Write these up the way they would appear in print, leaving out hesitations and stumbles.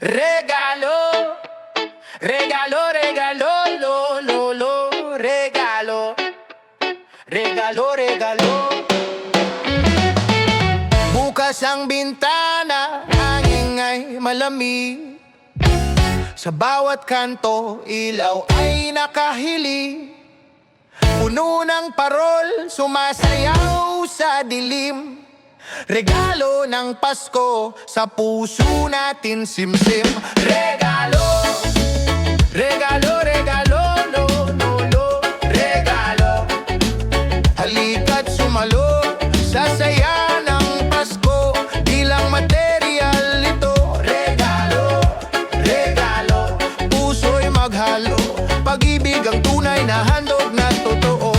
Regalo, regalo, regalo, lo, lo, lo, regalo, regalo, regalo. Bukas ang bintana, ang ingay malamig. Sa bawat kanto, ilaw ay nakahili. Puno ng parol, sumasayaw sa dilim. Regalo ng Pasko, sa puso natin simsim. Regalo, regalo, regalo, lo, lo, lo, regalo. Halika't sumalo sa saya ng Pasko, di lang material ito. Regalo, regalo, puso'y maghalo, pag-ibig ang tunay na handog na totoo.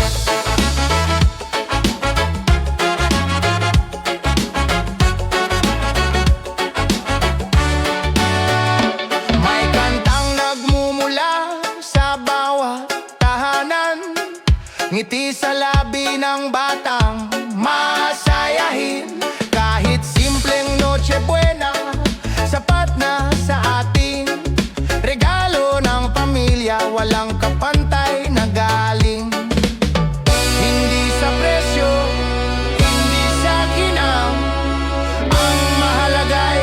May kantang nagmumula sa bawat tahanan, ngiti sa labi ng batang masayahin. Kahit simpleng Noche Buena, sapat na sa atin. Regalo ng pamilya, walang kapantay na galing. Hindi sa presyo, hindi sa ginang, ang mahalagay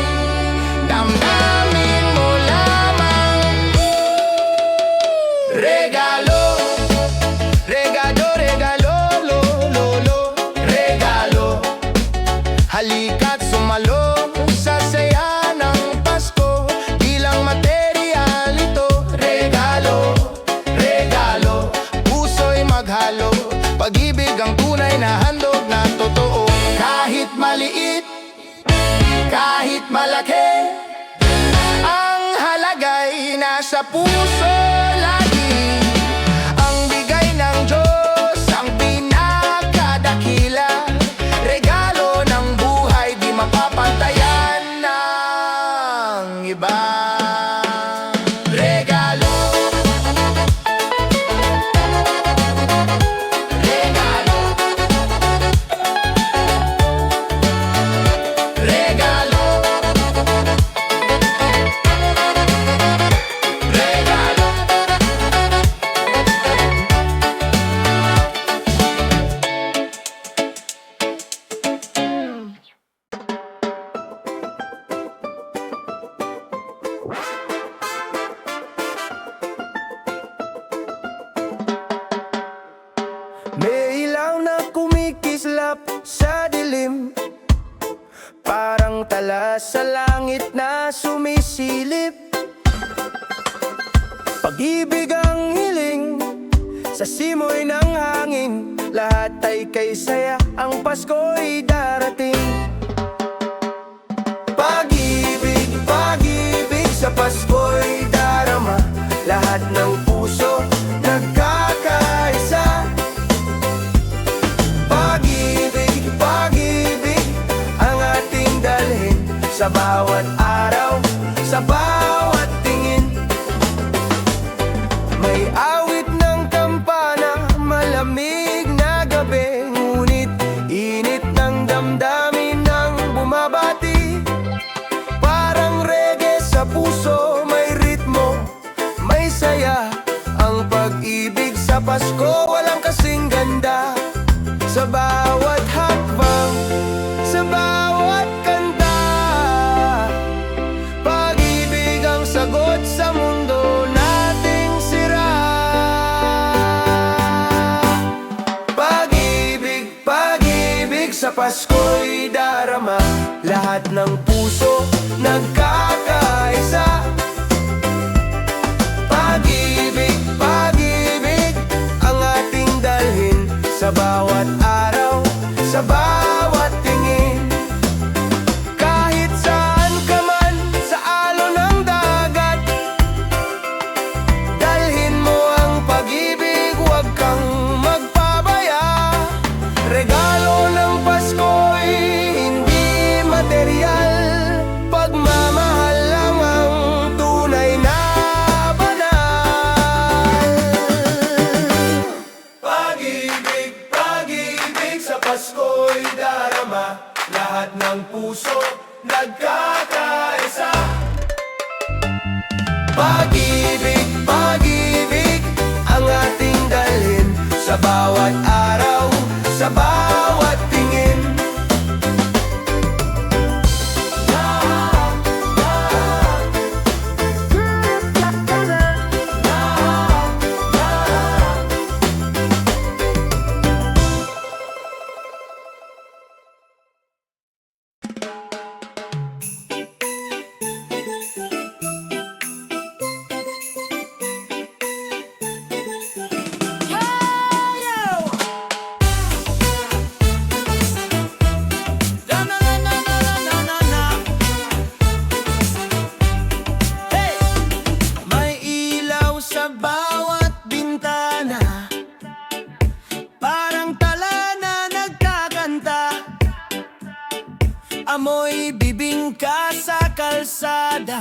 damdamin mo lamang. Regalo, regalo, regalo, lo, lo, lo, regalo. Halika't sumalo sa saya ng Pasko, di lang material ito. Regalo, regalo, puso'y maghalo, pag-ibig ang tunay na handog na totoo. Kahit maliit, kahit malaki, ang halaga'y nasa puso lagi. Ang bigay ng Diyos ang pinakadakila. Regalo ng buhay, di mapapantayan ng iba. Regalo, regalo, regalo, regalo. May ilaw na kumikislap sa dilim, parang tala sa langit na sumisilip. Pag-ibig ang hiling sa simoy ng hangin, lahat ay kay saya, ang Pasko'y darating. Pag-ibig, pag-ibig sa Pasko'y darama, lahat ng puso nagkakaisa. Pag-ibig, pag-ibig ang ating dalhin sa bawat araw, sa bawat tingin. May awit ng kampana, malamig na gabi, ngunit init ng damdamin ng bumabati. Parang reggae sa puso, may ritmo, may saya. Ang pag-ibig sa Pasko, walang kasing ganda. Sa bawat hakbang, sa bawat kanta, pag-ibig ang sagot sa mundo nating sira. Pag-ibig, pag-ibig sa Pasko'y darama, lahat ng puso nagkakaisa. Pag-ibig, pag-ibig ang ating dalhin sa bawat araw, sa bawat tingin. Kahit saan ka man sa alon ng dagat, dalhin mo ang pag-ibig, huwag kang magpabaya. Regalo ng Pasko'y hindi material, Pag-ibig, pag-ibig ang ating dalhin sa bawat araw, sa bawat tingin. May ilaw sa bawat bintana, parang tala na nagkakanta. Amoy bibingka sa kalsada,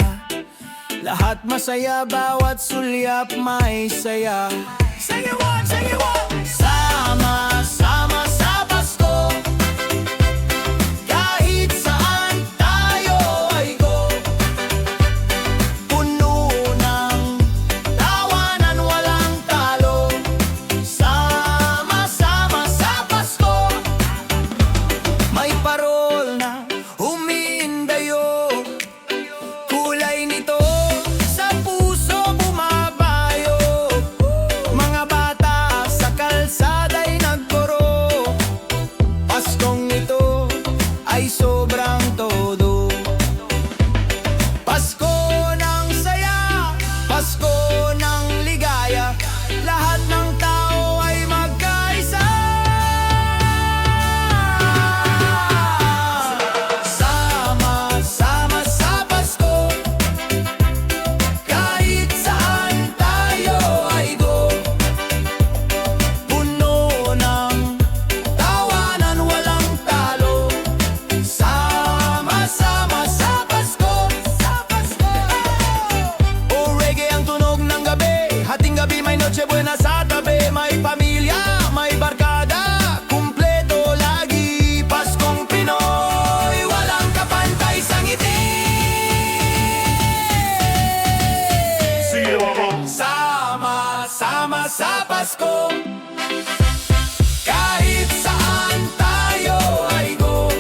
lahat masaya, bawat sulyap may saya. Sing it one, sing it one! Sama-sama sa Pasko, kahit saan tayo ay go. Puno ng tawanan, walang talo. Sama-sama sa Pasko, may parol na humihindayo. Kulay nito sa puso bumabayo. Mga bata sa kalsada'y nagturo. Paskong ito ay sobrang todo. Pasko ng saya, Pasko ng ligaya, lahat ng tao ay magkaisa. Sama-sama sa Pasko, kahit saan tayo ay go. Puno ng tawanan, walang talo. Sama-sama sa Pasko, sa Pasko. O reggae ang tunog ng gabi, hating gabi may Noche Buena sa tabi. May pamilya, may barkada, kumpleto lagi. Paskong Pinoy, walang kapantay sa ngiti. Sama-sama sa Pasko, kahit saan tayo ay go.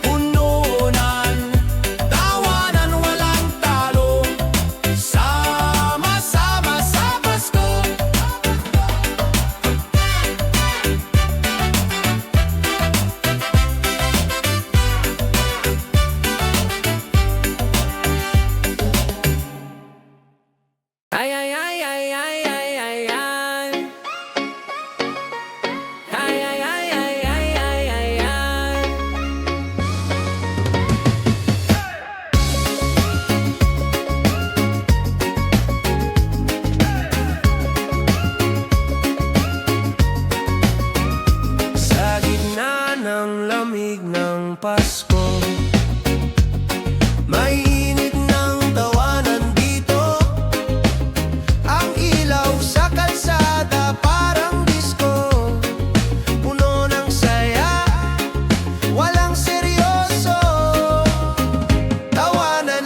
Puno ng tawanan, walang talo. Sama-sama sa Pasko. Ay, ay, ay, ay, ay, ay, ay, ay. Ay, ay, ay, ay, ay, ay, ay, ay. Sa gitna ng lamig ng Pasko, may init ng tawanan dito. Ang ilaw sa kalsada parang disco, puno ng saya, walang seryoso. Tawanan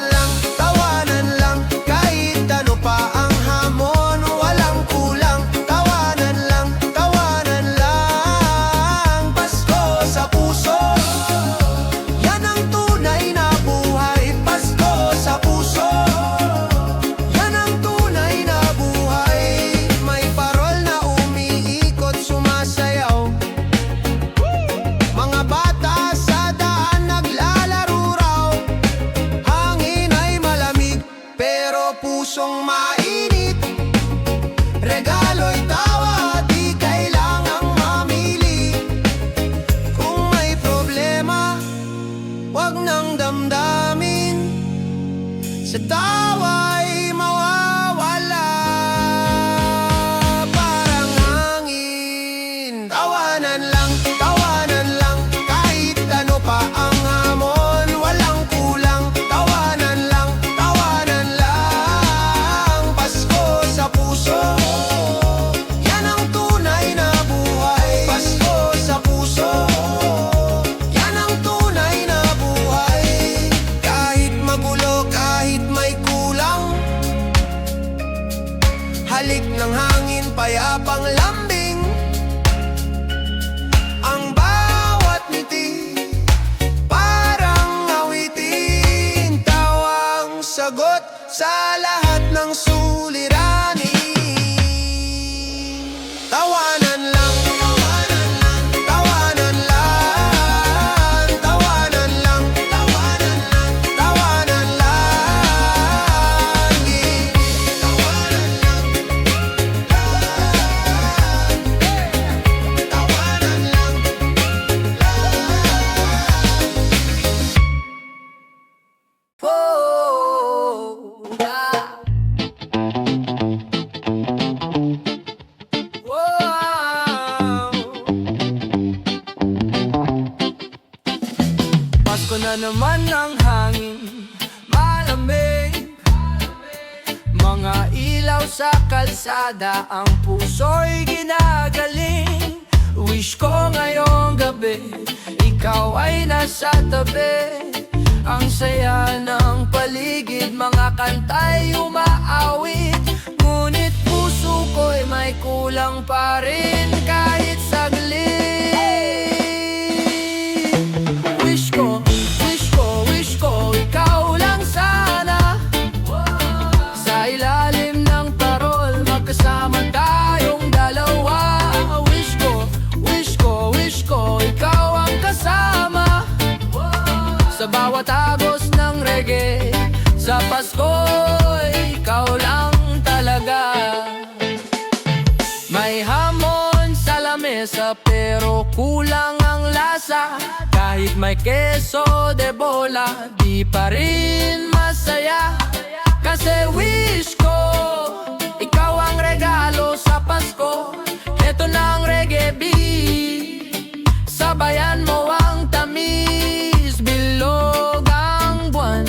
lang, kahit ano pa ang hamon, walang kulang. Tawanan lang, Pasko sa puso, yan ang tunay na buhay. Pasko sa puso, yan ang tunay na buhay. May parol na umiikot, sumasayaw. Mga bata sa daan naglalaro raw. Hangin ay malamig, pero pusong mainit. Regalo'y tawa, di kailangang mamili. Kung may problema, wag nang damdamin. Sa tawa'y mawawala, parang hangin. Tawanan lang, kahit ano pa ang hamon, walang kulang. Tawanan lang, Pasko sa puso, yan ang tunay na buhay. Pasko sa puso, yan ang tunay na buhay. Kahit magulo, kahit may halik ng hangin, payapang lambing. Ang bawat ngiti parang awitin, tawang sagot sa lahat ng suliranin. Tawanan lang, tawanan lang, tawanan lang, tawanan lang, tawanan lang, tawanan lang, tawanan lang, tawanan lang. Pasko na naman ang hangin, malamig. Mga ilaw sa kalsada, ang puso'y ginagaling. Wish ko ngayong gabi, ikaw ay nasa tabi. Ang saya ng paligid, mga kanta'y umaawit. Ngunit puso ko'y may kulang pa rin kahit saglit. Wish ko, wish ko, wish ko, ikaw lang sana. Sa ilalim ng parol, magkasama tayong dalawa. Wish ko, wish ko, wish ko, ikaw ang kasama. Sa bawat agos ng reggae, sa Pasko, ikaw lang talaga. May hamon sa lamesa pero kulang ang lasa. Kahit may keso de bola, di pa rin masaya. Kasi wish ko, ikaw ang regalo sa Pasko. Ito na ang reggae beat, sabayan mo ang tamis. Bilog ang buwan,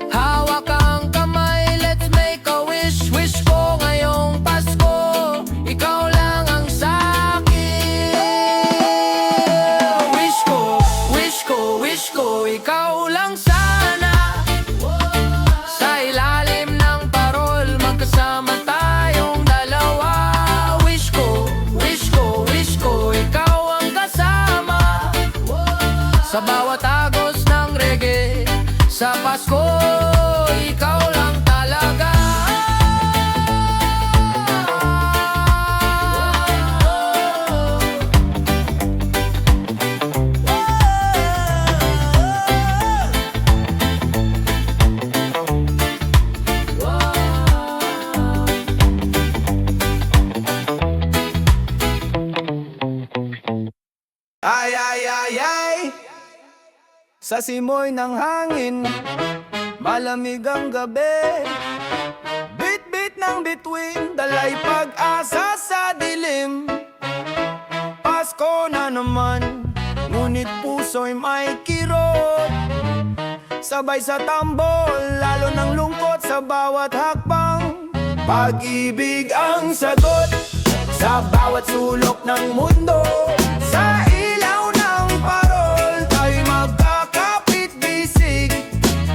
hawak ang kamay, let's make a wish. Wish ko ngayong Pasko, ikaw lang ang sakin. Wish ko, wish ko, wish ko, ikaw lang sana. Sa ilalim ng parol, magkasama tayong dalawa. Wish ko, wish ko, wish ko, ikaw ang kasama. Sa bawat agos ng reggae, sa Pasko, ikaw lang talaga. Ay, ay, ay, ay, sa simoy ng hangin, malamig ang gabi. Bit-bit ng bituin, dalay pag-asa sa dilim. Pasko na naman, ngunit puso'y may kirot. Sabay sa tambol, lalo ng lungkot sa bawat hakbang. Pag-ibig ang sagot sa bawat sulok ng mundo. Sa ilaw ng parol, tayo'y magkakapit-bisig.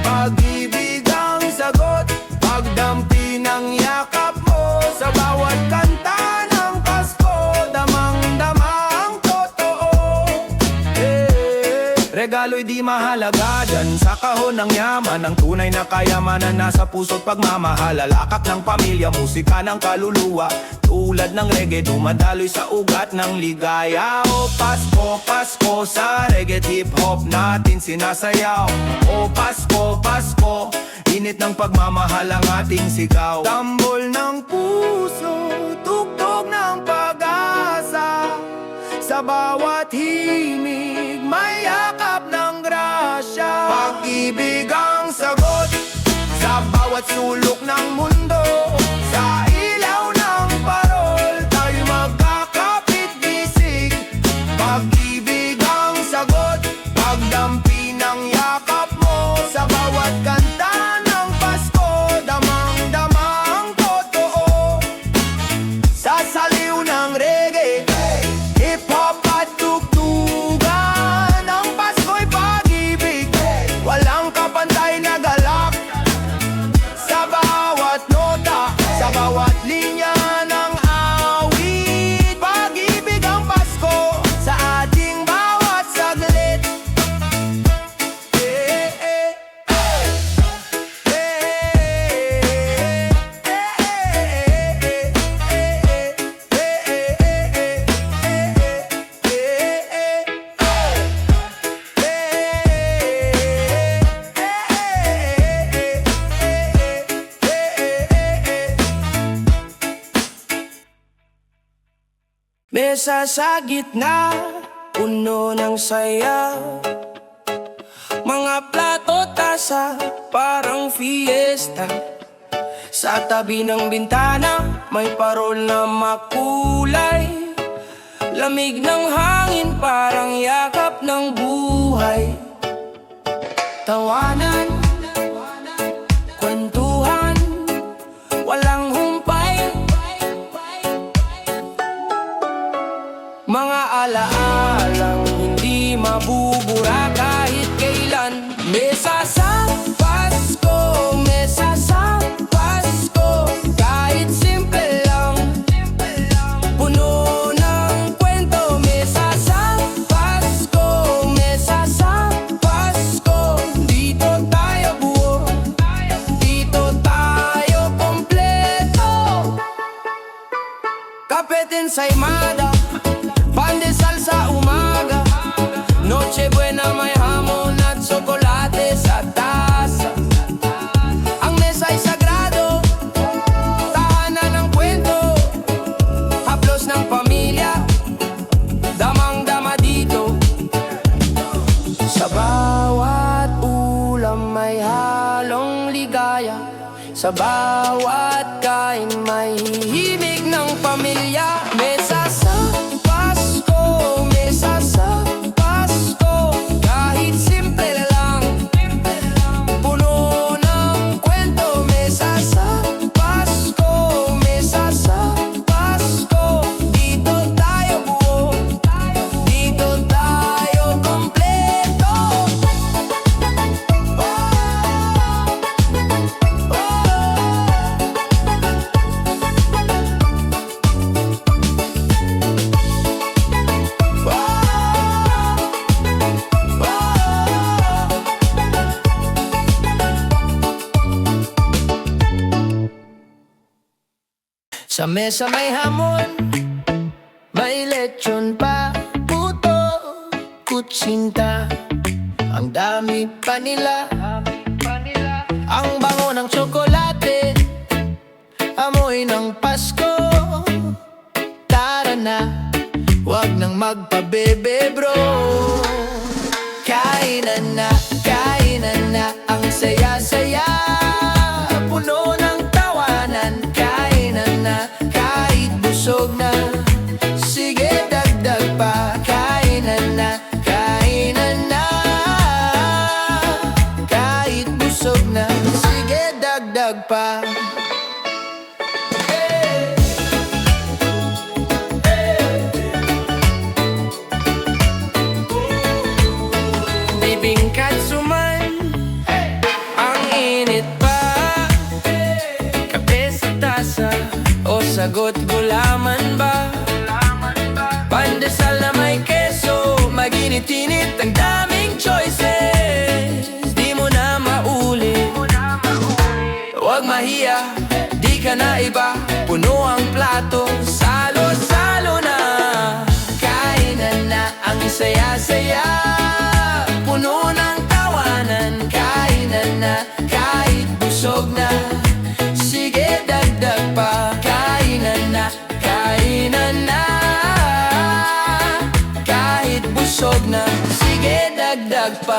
Pag-ibig ang sagot, pagdampi ng yakap mo. Sa bawat kanta ng Pasko, damang-dama ang totoo. Regalo'y di mahalaga dyan sa kahon ng yaman. Ang tunay na kayamanan nasa puso't pagmamahal. Alakak ng pamilya, musika ng kaluluwa. Tulad ng reggae, dumadaloy sa ugat ng ligaya. O Pasko, Pasko, sa reggae hip-hop natin sinasayaw. O Pasko, Pasko, init ng pagmamahal ang ating sigaw. Tambol ng puso, tugtog ng pag-asa. Sa bawat himig, may yakap ng grasya. Pag-ibig ang sagot sa bawat sulok ng mundo. Sa ilaw ng parol, tayo'y magkakapit-bisig. Pag-ibig ang sagot, pagdampi ng yakap mo. Sa bawat kanta ng Pasko, damang-dama ang totoo. Sa saliw ng reggae, hip-hop at tugtugan, ang Pasko'y pag-ibig, walang kapantay na galak. Sa bawat Mesa sa gitna, puno ng saya. Mga plato, tasa, parang fiesta. Sa tabi ng bintana, may parol na makulay. Lamig ng hangin, parang yakap ng buhay. Tawanan, kwentuhan, walang humpay. Mga alaalang hindi mabubura kahit kailan. Mesa sa Pasko, mesa sa Pasko, kahit simple lang, puno ng kwento. Mesa sa Pasko, mesa sa Pasko, dito tayo buo, dito tayo kompleto. Kapetin sa imada, pandesal sa umaga, Noche Buena may hamon at tsokolate sa tasa. Ang mesa ay sagrado, tahanan ng kwento, haplos ng pamilya, damang-dama dito. Sa bawat ulam may halong ligaya, sa bawat kain may himig ng pamilya. Mesa sa Pasko, mesa sa Pasko, kahit simple lang, puno ng kwento. Mesa sa Pasko, mesa sa Pasko, dito tayo buo, dito tayo kompleto. Sa mesa may hamon, may lechon pa, puto, kutsinta. Ang dami pa nila, ang bango ng tsokolate, amoy ng Pasko. Tara na, wag nang magpabebe bro. Kainan na, ang saya-saya, puno ng tawanan. Kainan na, kahit busog na, sige dagdag pa. Kainan na, kahit busog na, sige dagdag pa. Bibingkat suman, ang init pa, kape sa tasa, o sagot gulaman ba? Pandesal na may keso, maginit-init, ang daming choices. Di mo na mauli, wag mahiya, di ka na iba. Puno ang plato, salo-salo na. Kainan na, ang saya-saya, puno ng tawanan. Kainan na, kahit busog na, sige dagdag pa. Kainan na, kahit busog na, sige dagdag pa.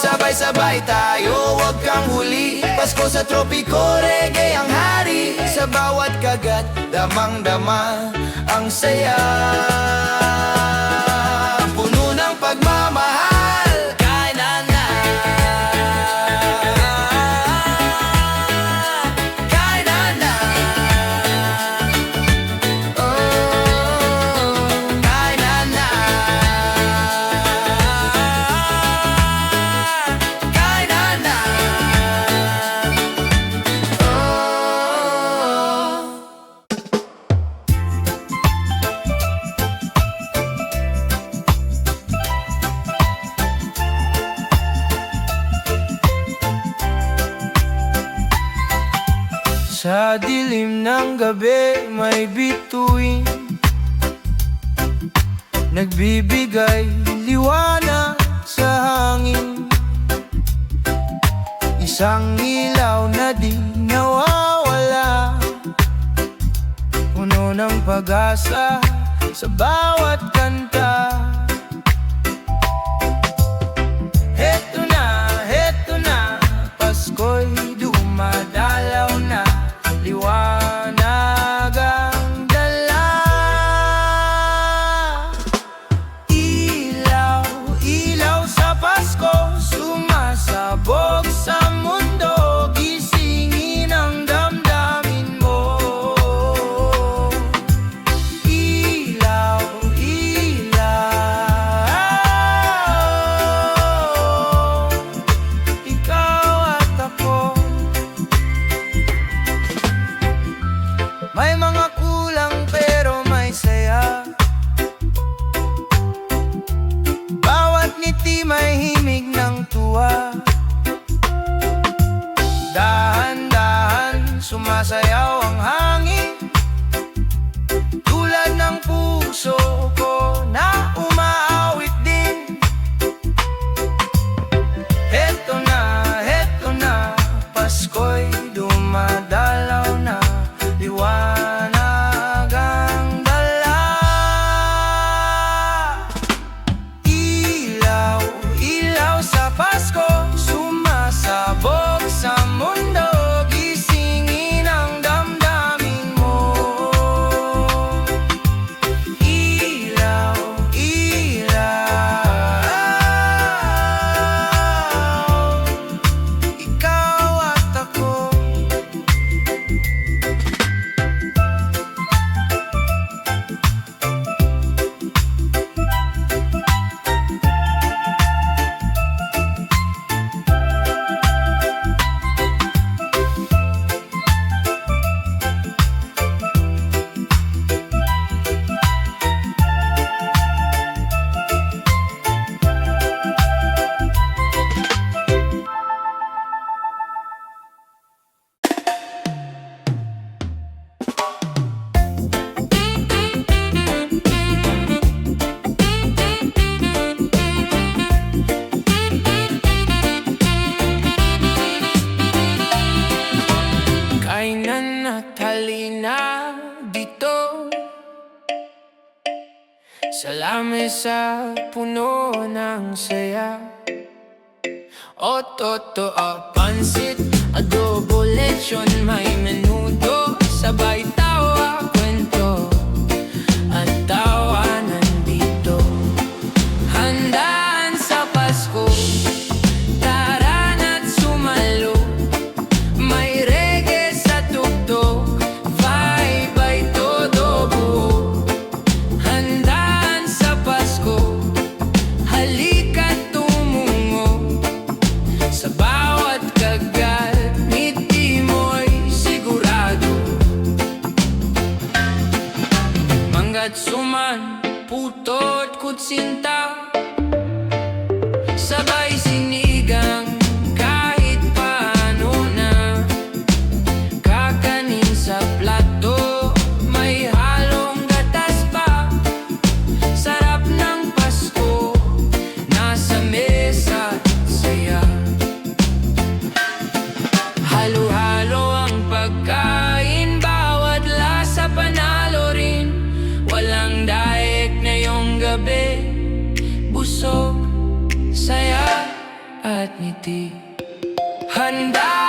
Sabay-sabay tayo, wag kang huli. Pasko sa tropiko, reggae ang hari. Sa bawat kagat, damang-dama ang saya, puno ng pagmamahal. Kainan na, kainan na, kainan na, kainan na. Sa dilim ng gabi may bituin, nagbibigay liwanag sa hangin. Isang ilaw na di nawawala, puno ng pag-asa sa bawat kanta. Heto na, Pasko'y dumadalaw na, liwanag ang dala. Ilaw sa Pasko, sumasabog sa mundo, gisingin ang damdamin mo. Ilaw, ikaw at ako. May mga kulang pero may saya, bawat ngiti may himig ng tuwa. Dahan-dahan sumasayaw ang hangin, tulad ng puso ko na umaawit din. Heto na, Pasko'y dumadalaw na, liwanag ang dala. Ilaw sa Pasko, sumasabog sa mundo, gisingin ang damdamin mo. Ilaw, ikaw at ako. Kainan at halina dito sa lamesa puno ng saya. O totoo, pansit, adobo, lechon, may menudo, sabay tawa, kwento at tawanan dito. Handaan sa Pasko, tara na't sumalo, may reggae sa tugtog, vibe ay todo buo. Handaan sa Pasko, halika't tumungo, sa bawat kagat, ngiti mo'y sigurado. Manggat suman, puto't kutsinta, sabay sinigang kahit paano na, kakanin sa plato, may halong gatas pa. Sarap ng Pasko, nasa mesa at saya. Halo-halo ang pagkain, bawat lasa panalo rin. Walang daek na yung gabi, busog, saya at ngiti. Handa